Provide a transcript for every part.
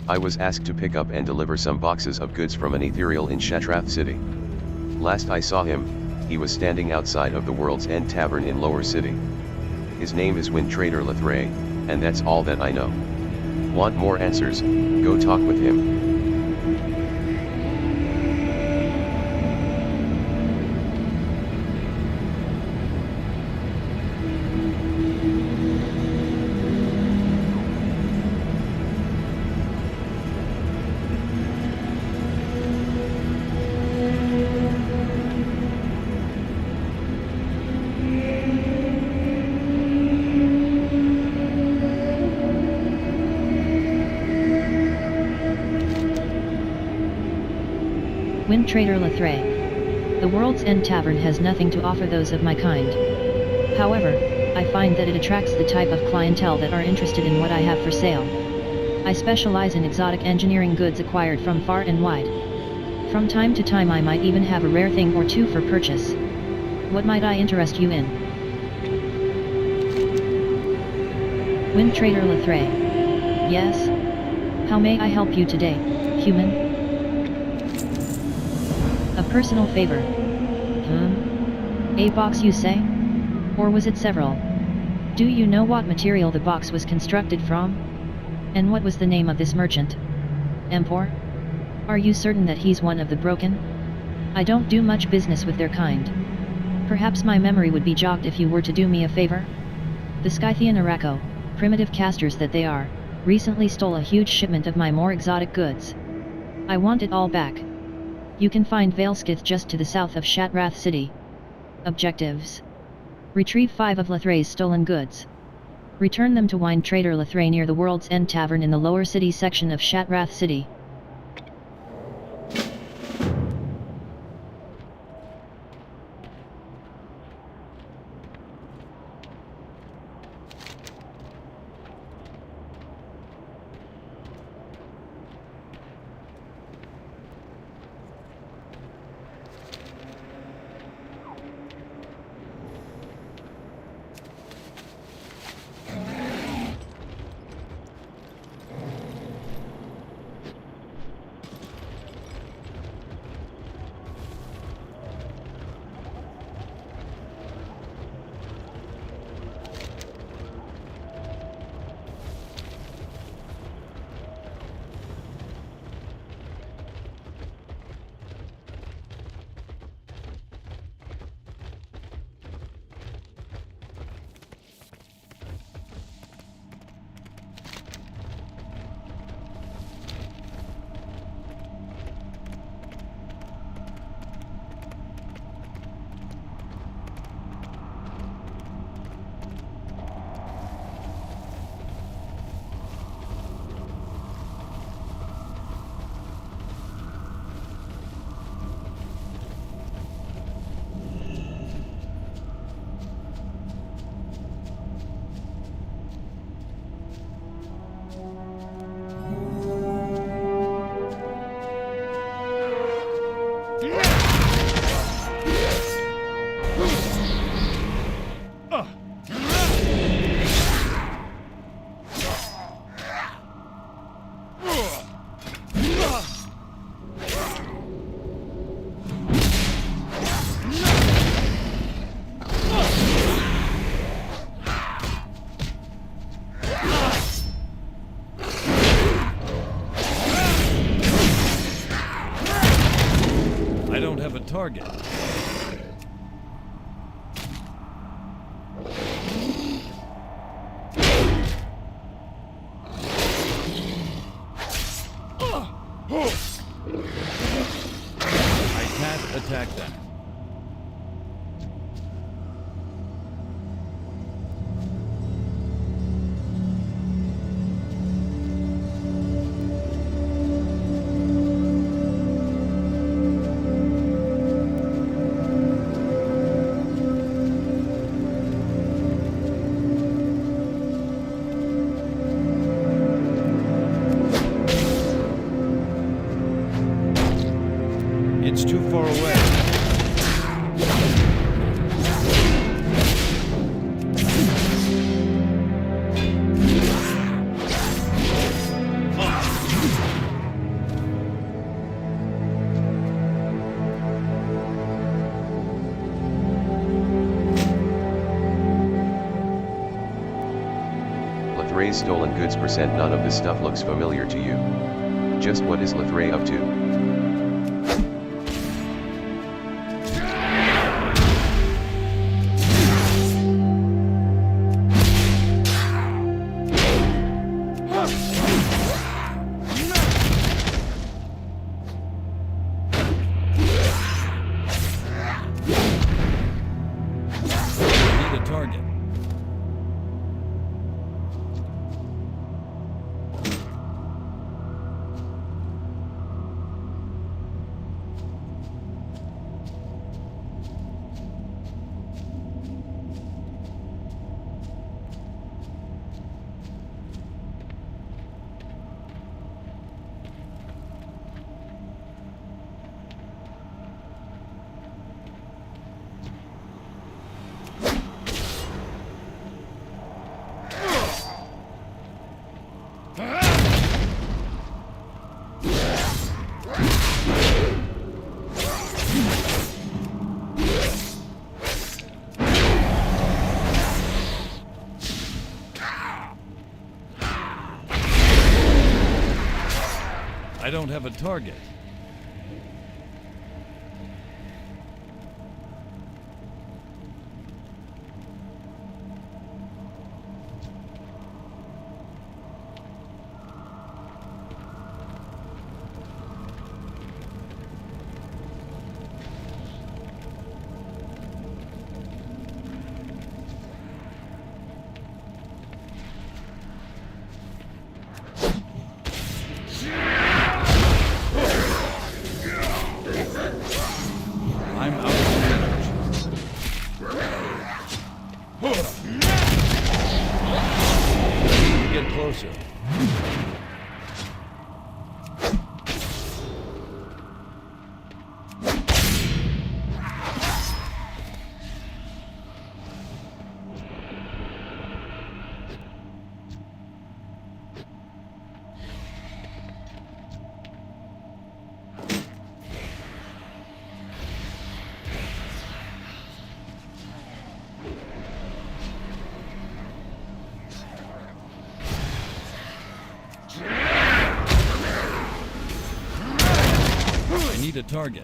I was asked to pick up and deliver some boxes of goods from an ethereal in Shatrath City. Last I saw him, he was standing outside of the World's End Tavern in Lower City. His name is Wind Trader Lathrai, and that's all that I know. Want more answers? Go talk with him. Wind Trader Lathrai. The World's End Tavern has nothing to offer those of my kind. However, I find that it attracts the type of clientele that are interested in what I have for sale. I specialize in exotic engineering goods acquired from far and wide. From time to time I might even have a rare thing or two for purchase. What might I interest you in? Wind Trader Lathrai. Yes? How may I help you today, human? A personal favor. A box you say? Or was it several? Do you know what material the box was constructed from? And what was the name of this merchant? Empor? Are you certain that he's one of the broken? I don't do much business with their kind. Perhaps my memory would be jogged if you were to do me a favor? The Scythian Arakkoa, primitive casters that they are, recently stole a huge shipment of my more exotic goods. I want it all back. You can find Valeskith just to the south of Shatrath City. Objectives: retrieve 5 of Lathrai's stolen goods. Return them to Wind Trader Lathrai near the World's End Tavern in the lower city section of Shatrath City. Target. I can't attack them. It's too far away. Lathrais stolen goods %. None of this stuff looks familiar to you. Just what is Lathrai up to? I don't have a target. I'm out of energy. Get closer. I need a target.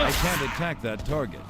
I can't attack that target.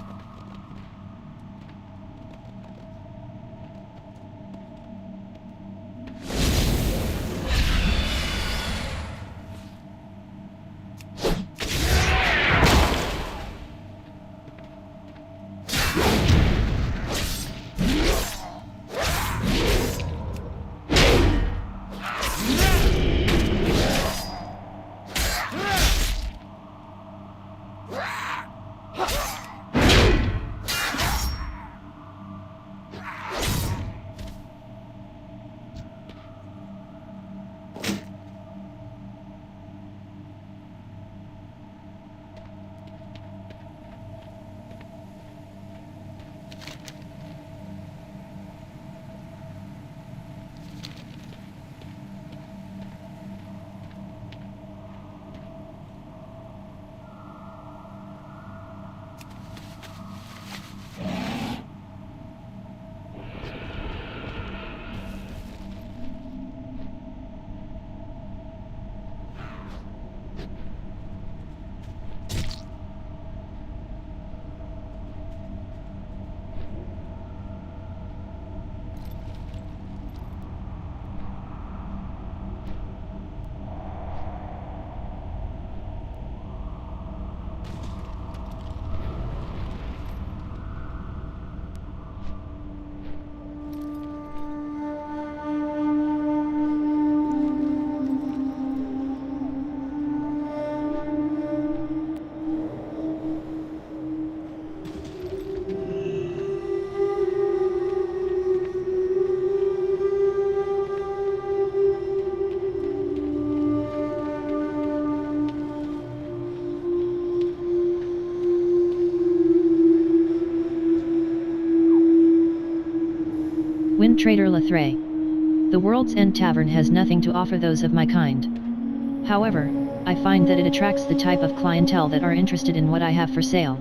Wind Trader Lathrai. The World's End Tavern has nothing to offer those of my kind. However, I find that it attracts the type of clientele that are interested in what I have for sale.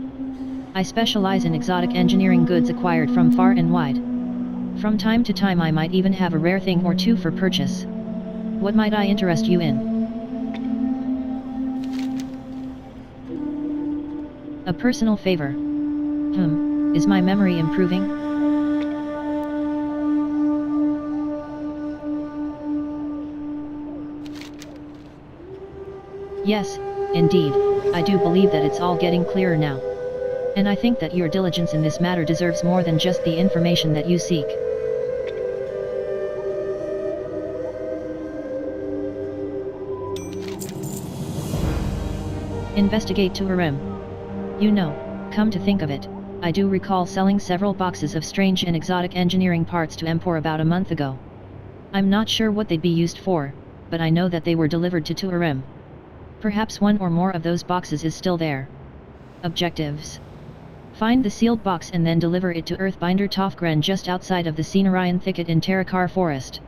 I specialize in exotic engineering goods acquired from far and wide. From time to time I might even have a rare thing or two for purchase. What might I interest you in? A personal favor. Is my memory improving? Yes, indeed, I do believe that it's all getting clearer now. And I think that your diligence in this matter deserves more than just the information that you seek. Investigate Tuurem. You know, come to think of it, I do recall selling several boxes of strange and exotic engineering parts to Empor about a month ago. I'm not sure what they'd be used for, but I know that they were delivered to Tuurem. Perhaps one or more of those boxes is still there. Objectives: find the sealed box and then deliver it to Earthbinder Tofgren just outside of the Scenarian Thicket in Terokkar Forest.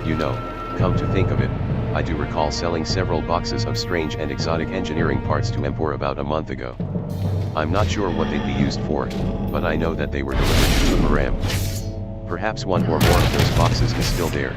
You know, come to think of it, I do recall selling several boxes of strange and exotic engineering parts to Empor about a month ago. I'm not sure what they'd be used for, but I know that they were delivered to Tuurem. Perhaps one or more of those boxes is still there.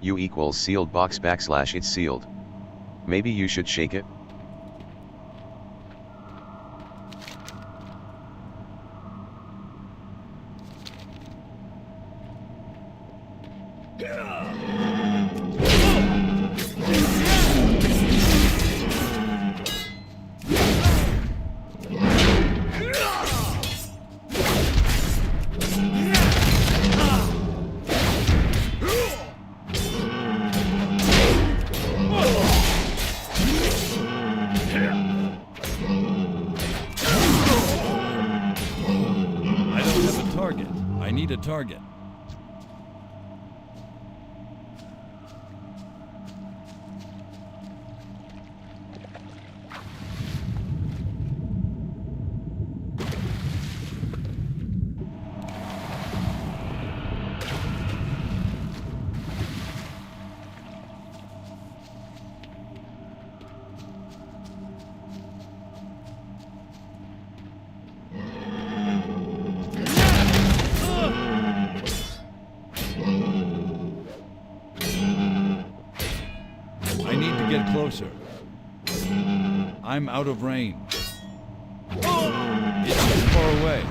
U equals sealed box / it's sealed. Maybe you should shake it? I need a target. Closer. I'm out of range. It's too far away.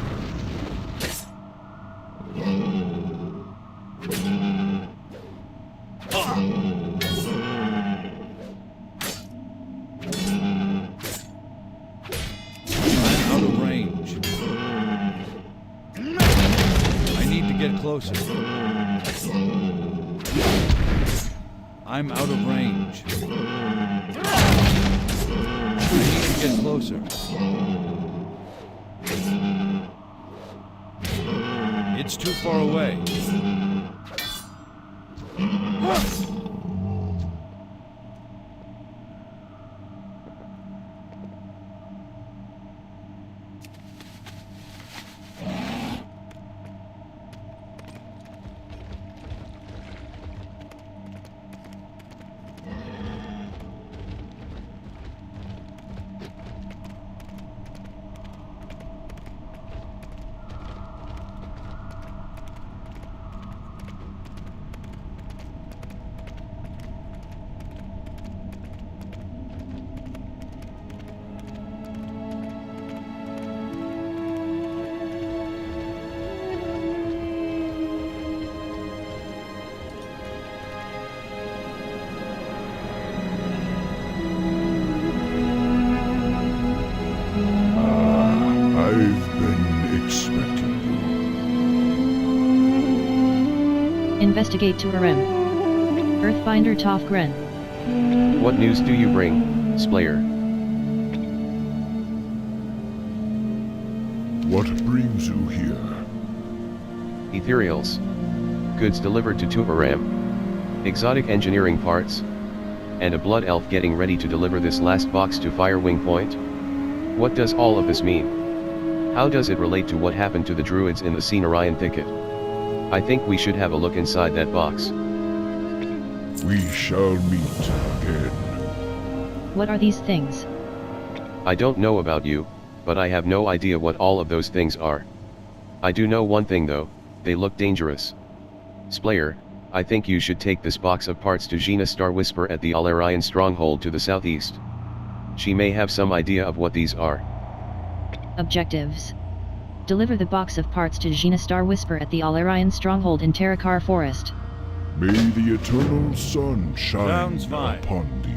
I'm out of range. I need to get closer. I'm out of range. I need to get closer. It's too far away. Investigate Tuurem. Earthfinder Tofgren. What news do you bring, Slayer? What brings you here? Ethereals. Goods delivered to Tuurem. Exotic engineering parts. And a blood elf getting ready to deliver this last box to Firewing Point? What does all of this mean? How does it relate to what happened to the druids in the Scenarian thicket? I think we should have a look inside that box. We shall meet again. What are these things? I don't know about you, but I have no idea what all of those things are. I do know one thing though, they look dangerous. Slayer, I think you should take this box of parts to Gina Star Whisper at the Alarian stronghold to the southeast. She may have some idea of what these are. Objectives. Deliver the box of parts to Gina Star Whisper at the Alarian stronghold in Terokkar forest. May the eternal sun shine Sounds fine. upon thee.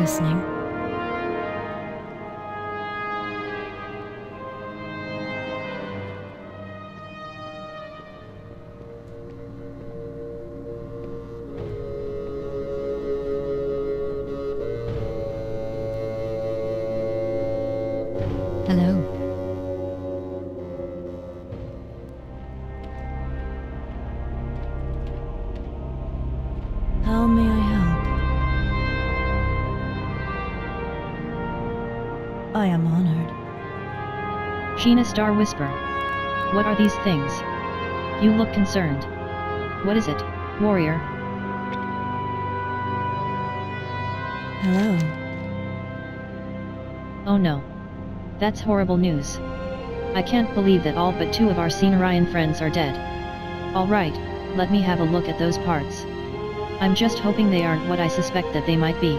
listening. Hello. How may I help? I am honored. Sheena Star Whisper. What are these things? You look concerned. What is it, warrior? Hello. Oh no. That's horrible news. I can't believe that all but 2 of our Cenarian friends are dead. Alright, let me have a look at those parts. I'm just hoping they aren't what I suspect that they might be.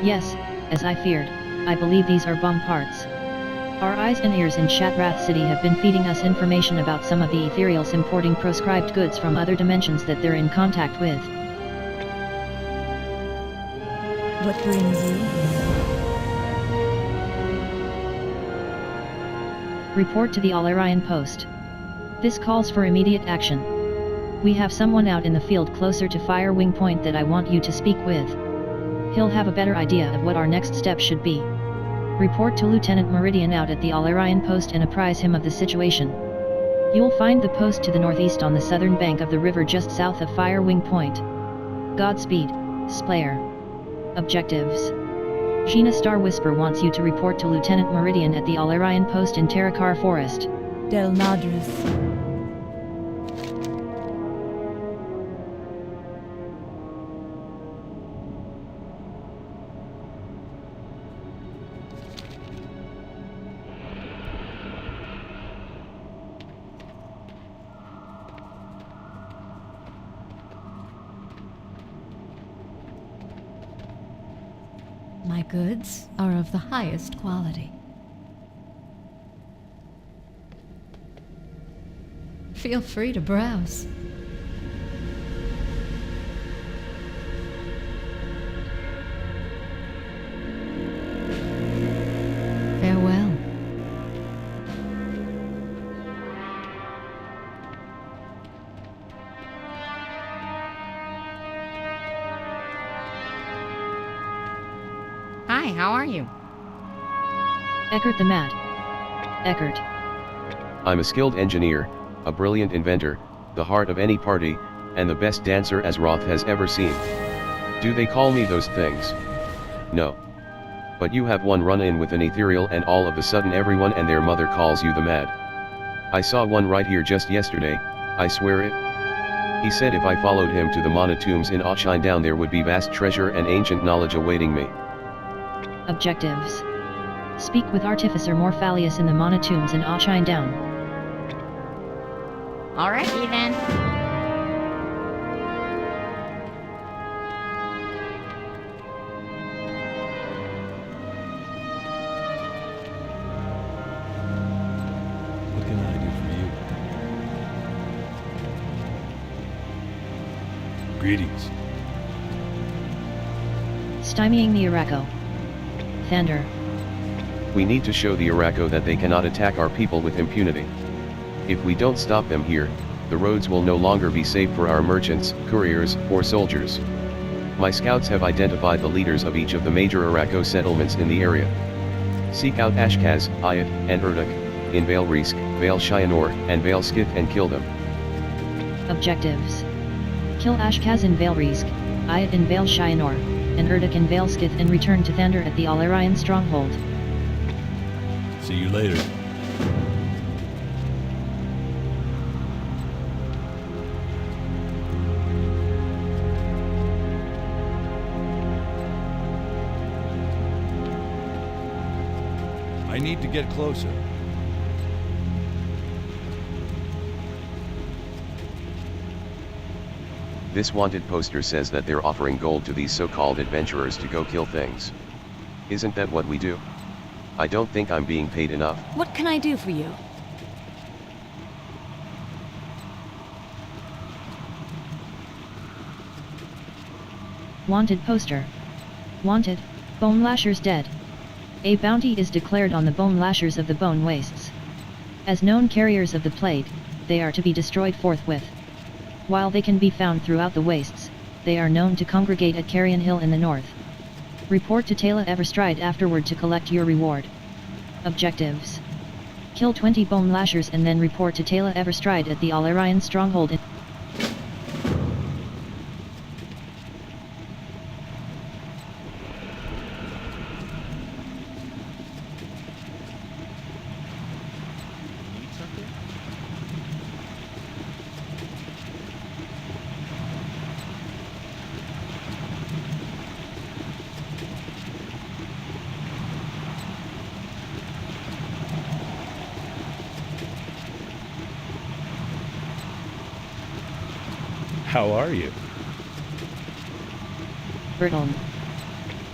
Yes, as I feared, I believe these are bomb parts. Our eyes and ears in Shatrath City have been feeding us information about some of the ethereals importing proscribed goods from other dimensions that they're in contact with. What brings you here? Report to the Alarian post. This calls for immediate action. We have someone out in the field closer to Firewing Point that I want you to speak with. He'll have a better idea of what our next step should be. Report to Lieutenant Meridian out at the Alarian post and apprise him of the situation. You'll find the post to the northeast on the southern bank of the river just south of Firewing Point. Godspeed, Splayer. Objectives. Sheena Star Whisper wants you to report to Lieutenant Meridian at the Alarian post in Terokkar Forest. Del Nadris. My goods are of the highest quality. Feel free to browse. Farewell. Hi, how are you? Eckert the Mad. Eckert. I'm a skilled engineer, a brilliant inventor, the heart of any party, and the best dancer Azeroth has ever seen. Do they call me those things? No. But you have one run-in with an ethereal and all of a sudden everyone and their mother calls you the Mad. I saw one right here just yesterday, I swear it. He said if I followed him to the Mana tombs in Shinedown there would be vast treasure and ancient knowledge awaiting me. Objectives. Speak with Artificer Morphalius in the Mana tombs in Shinedown. Alrighty then. What can I do for you? Greetings. Stymying the Arakkoa. Thander. We need to show the Arakkoa that they cannot attack our people with impunity. If we don't stop them here, the roads will no longer be safe for our merchants, couriers, or soldiers. My scouts have identified the leaders of each of the major Arakkoa settlements in the area. Seek out Ashkaz, Ayat, and Urdak, in Vale Risk, Vale Shianor, and Vale Skith and kill them. Objectives. Kill Ashkaz in Vale Risk, Ayat in Vale Shianor, and Urdak in Vale Skith and return to Thander at the Alarian stronghold. See you later. I need to get closer. This wanted poster says that they're offering gold to these so-called adventurers to go kill things. Isn't that what we do? I don't think I'm being paid enough. What can I do for you? Wanted poster. Wanted, Bonelashers dead. A bounty is declared on the Bonelashers of the Bone Wastes. As known carriers of the plague, they are to be destroyed forthwith. While they can be found throughout the wastes, they are known to congregate at Carrion Hill in the north. Report to Taylor Everstride afterward to collect your reward. Objectives: kill 20 Bonelashers and then report to Taylor Everstride at the Alarian stronghold in How are you? Bertolm.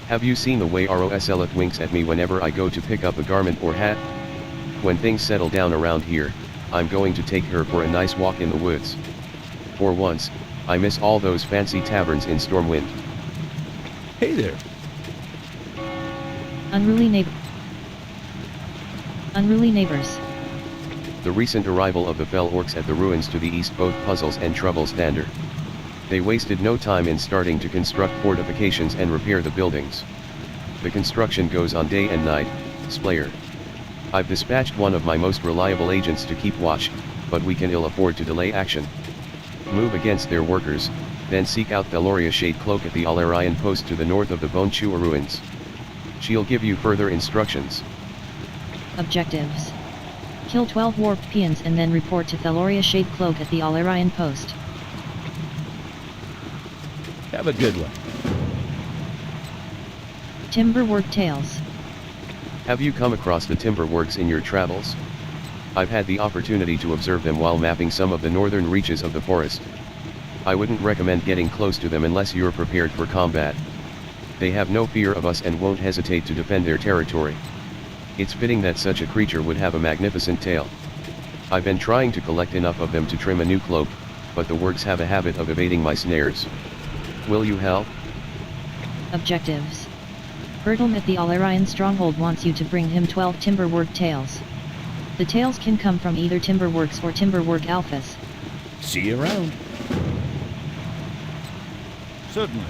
Have you seen the way Roselith winks at me whenever I go to pick up a garment or hat? When things settle down around here, I'm going to take her for a nice walk in the woods. For once, I miss all those fancy taverns in Stormwind. Hey there. Unruly neighbors. The recent arrival of the fell orcs at the ruins to the east both puzzles and troubles Thander. They wasted no time in starting to construct fortifications and repair the buildings. The construction goes on day and night, Splayer. I've dispatched one of my most reliable agents to keep watch, but we can ill afford to delay action. Move against their workers, then seek out Theloria Shadecloak at the Alarian post to the north of the Bone Chewer ruins. She'll give you further instructions. Objectives: kill 12 warped peons and then report to Theloria Shadecloak at the Alarian post. Have a good one. Timberwork tales. Have you come across the timber works in your travels? I've had the opportunity to observe them while mapping some of the northern reaches of the forest. I wouldn't recommend getting close to them unless you're prepared for combat. They have no fear of us and won't hesitate to defend their territory. It's fitting that such a creature would have a magnificent tail. I've been trying to collect enough of them to trim a new cloak, but the works have a habit of evading my snares. Will you help? Objectives: Bertolm at the Alarian stronghold wants you to bring him 12 timberwork tails. The tails can come from either timberworks or timberwork alphas. See you around. Certainly.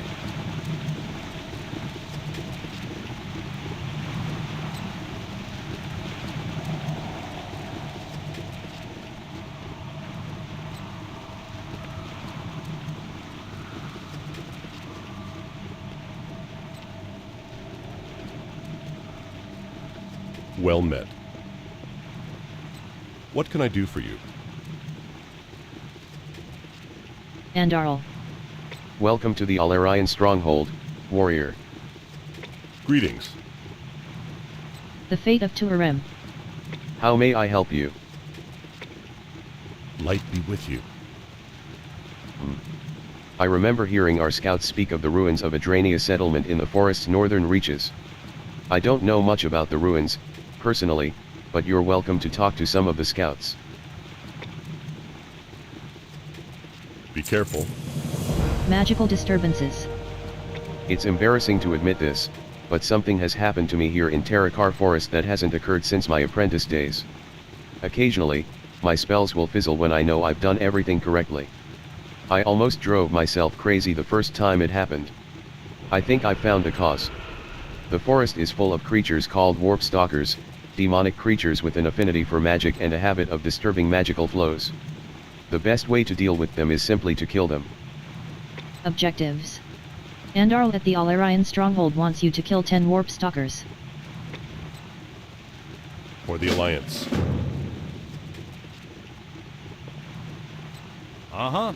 Well met. What can I do for you? Andarl. Welcome to the Alarian stronghold, warrior. Greetings. The fate of Tuurem. How may I help you? Light be with you. I remember hearing our scouts speak of the ruins of a Drania settlement in the forest's northern reaches. I don't know much about the ruins, personally, but you're welcome to talk to some of the scouts. Be careful. Magical disturbances. It's embarrassing to admit this, but something has happened to me here in Terokkar Forest that hasn't occurred since my apprentice days. Occasionally, my spells will fizzle when I know I've done everything correctly. I almost drove myself crazy the first time it happened. I think I've found the cause. The forest is full of creatures called warp stalkers, demonic creatures with an affinity for magic and a habit of disturbing magical flows. The best way to deal with them is simply to kill them. Objectives: Andarl at the Alarian stronghold wants you to kill 10 warp stalkers. For the Alliance. Uh-huh.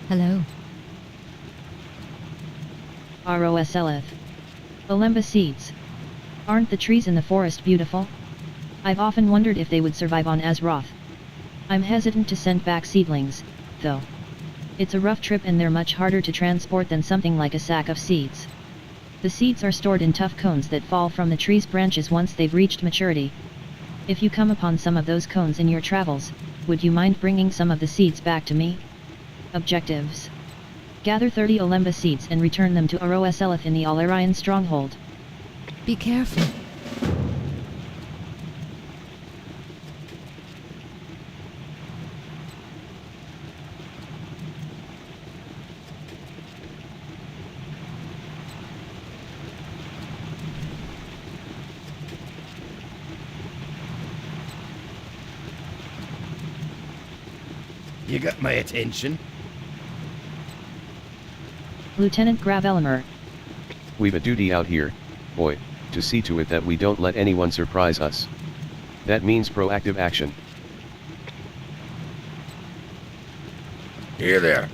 Hello. Rosleth. Olemba seeds. Aren't the trees in the forest beautiful? I've often wondered if they would survive on Azeroth. I'm hesitant to send back seedlings, though. It's a rough trip and they're much harder to transport than something like a sack of seeds. The seeds are stored in tough cones that fall from the tree's branches once they've reached maturity. If you come upon some of those cones in your travels, would you mind bringing some of the seeds back to me? Objectives. Gather 30 Olemba seeds and return them to Rosleth in the Alarian stronghold. Be careful. You got my attention. Lieutenant Gravelimer. We've a duty out here, boy, to see to it that we don't let anyone surprise us. That means proactive action. Here there.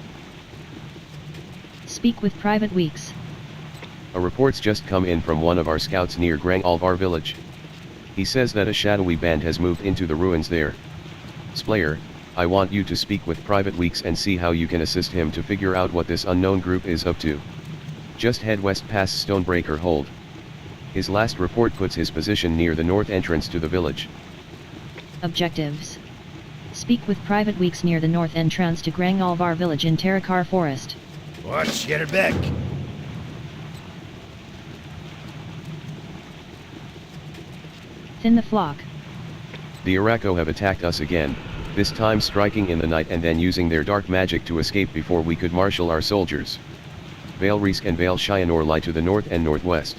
Speak with Private Weeks. A report's just come in from one of our scouts near Grangalvar village. He says that a shadowy band has moved into the ruins there. Splayer, I want you to speak with Private Weeks and see how you can assist him to figure out what this unknown group is up to. Just head west past Stonebreaker Hold. His last report puts his position near the north entrance to the village. Objectives. Speak with Private Weeks near the north entrance to Grangalvar village in Terokkar forest. Watch, get her back. Thin the flock. The Arakkoa have attacked us again, this time striking in the night and then using their dark magic to escape before we could marshal our soldiers. Vale Risk and Vale Shianor lie to the north and northwest.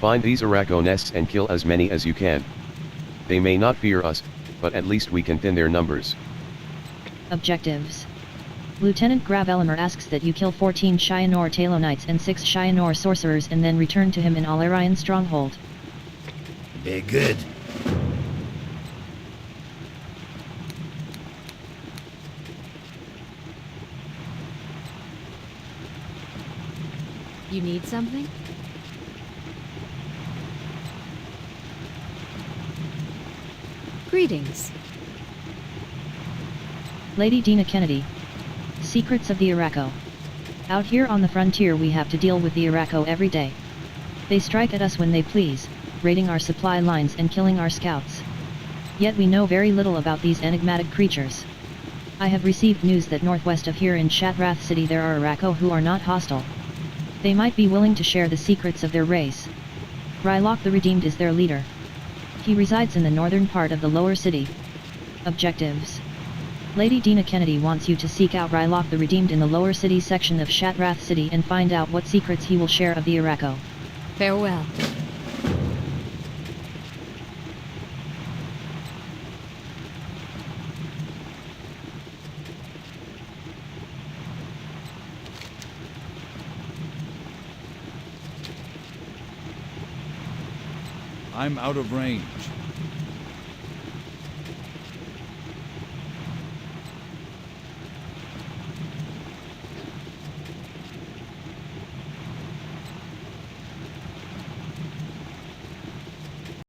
Find these Arakkoa nests and kill as many as you can. They may not fear us, but at least we can thin their numbers. Objectives. Lieutenant Gravelimer asks that you kill 14 Shianor Talonites and 6 Shianor sorcerers and then return to him in Alarian stronghold. Be good. You need something? Greetings. Lady Dina Kennedy. Secrets of the Arakkoa. Out here on the frontier we have to deal with the Arakkoa every day. They strike at us when they please, raiding our supply lines and killing our scouts. Yet we know very little about these enigmatic creatures. I have received news that northwest of here in Shattrath City there are Arakkoa who are not hostile. They might be willing to share the secrets of their race. Rylok the Redeemed is their leader. He resides in the northern part of the lower city. Objectives. Lady Dina Kennedy wants you to seek out Rylok the Redeemed in the lower city section of Shattrath City and find out what secrets he will share of the Arakkoa. Farewell. I'm out of range.